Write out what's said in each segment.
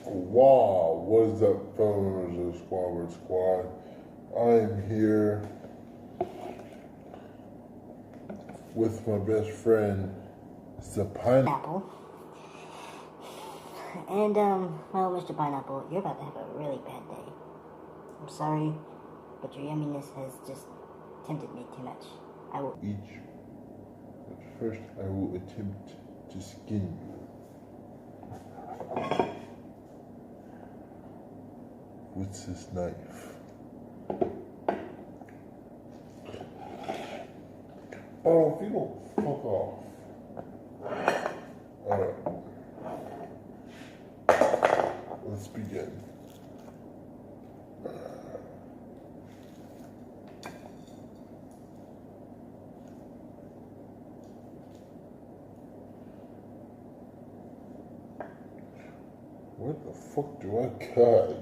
Wow, what is up, fellas of Squadward Squad? I am here with my best friend, the Pineapple. And, well, Mr. Pineapple, you're about to have a really bad day. I'm sorry, but your yumminess has just tempted me too much. I will eat you, but first I will attempt to skin you. With this knife. Oh, if you don't fuck off. Alright. Let's begin. What the fuck do I cut?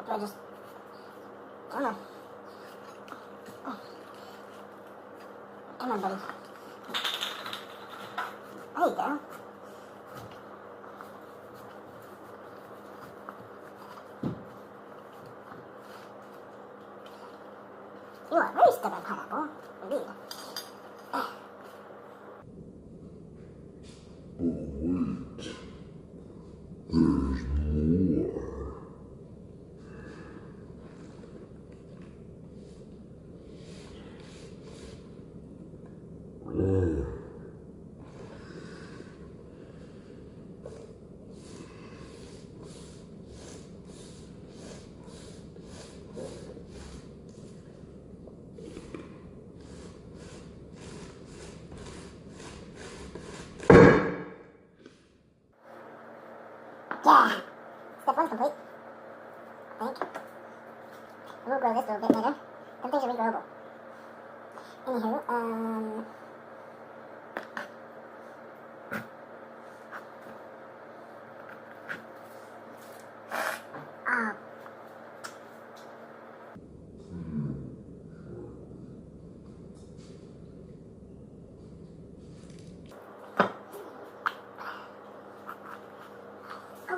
I just, I don't know. Come on, buddy. There you go. You are very stubborn, Pineapple. Indeed. Yeah. Step one's complete. I think. We'll grow this a little bit later. Some things are regrowable. Anywho, oh,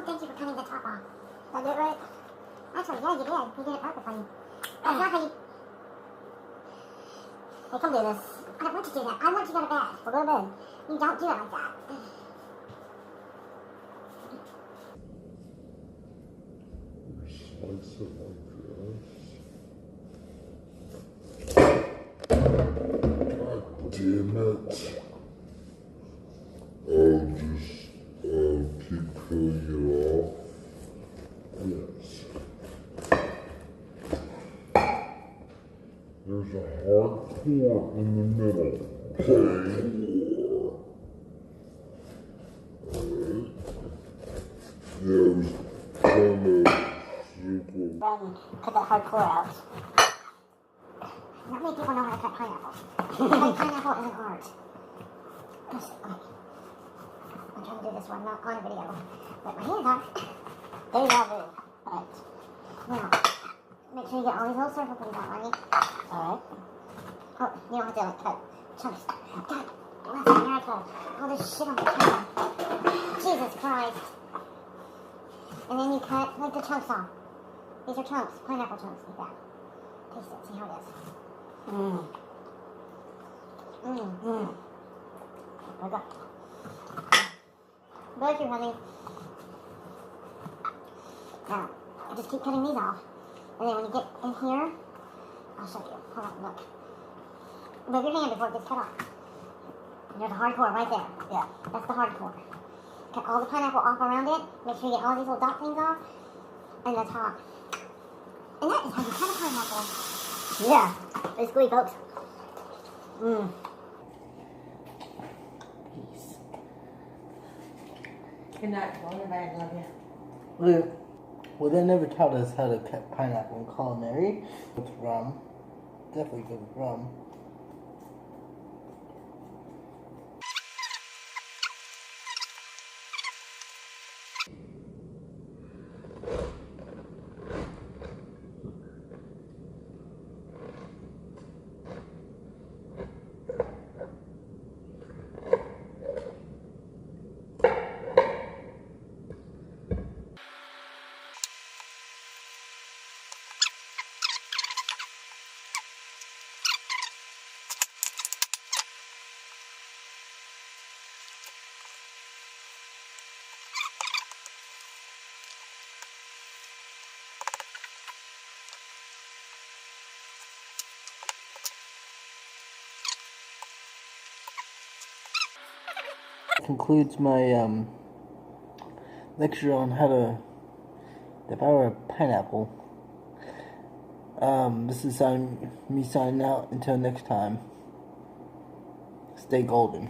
thank you for cutting the top off. Did I do it right? Actually, yeah, you did. You did it perfectly. That's not how you... Hey, come do this. I don't want you to do that. I want you to go to bed. We'll go to bed. You don't do it like that. Slice it like this. God damn it. I'll just keep peeling it off. Yes. There's a hard core in the middle. Okay. Alright. There's kind of Then cut that hard core out. Not many people know how to cut pineapple. Cutting pineapple isn't hard. Just, like, I'm trying to do this one, not on a video. But my hands are. There you go, Alright. Now, make sure you get all these little circle things out, right? Alright. Oh, you don't have to like cut chunks. God, bless America. All this shit on the camera. Jesus Christ. And then you cut like the chunks off. These are chunks, pineapple chunks, like that. Taste it, see how it is. Mmm. Mmm, mmm. There we go. Bless you, honey. Now, I just keep cutting these off. And then when you get in here, I'll show you. Hold on, look. Move your hand before it gets cut off. There's a hard core right there. Yeah, that's the hard core. Cut all the pineapple off around it. Make sure you get all these little dot things off. And the top. And that is how you cut a pineapple. Yeah, basically, folks. Mmm. Peace. Good night, I love you. Luke, well, they never taught us how to cut pineapple in culinary. With rum. Definitely good with rum. concludes my lecture on how to devour a pineapple. This is me signing out. Until next time, stay golden.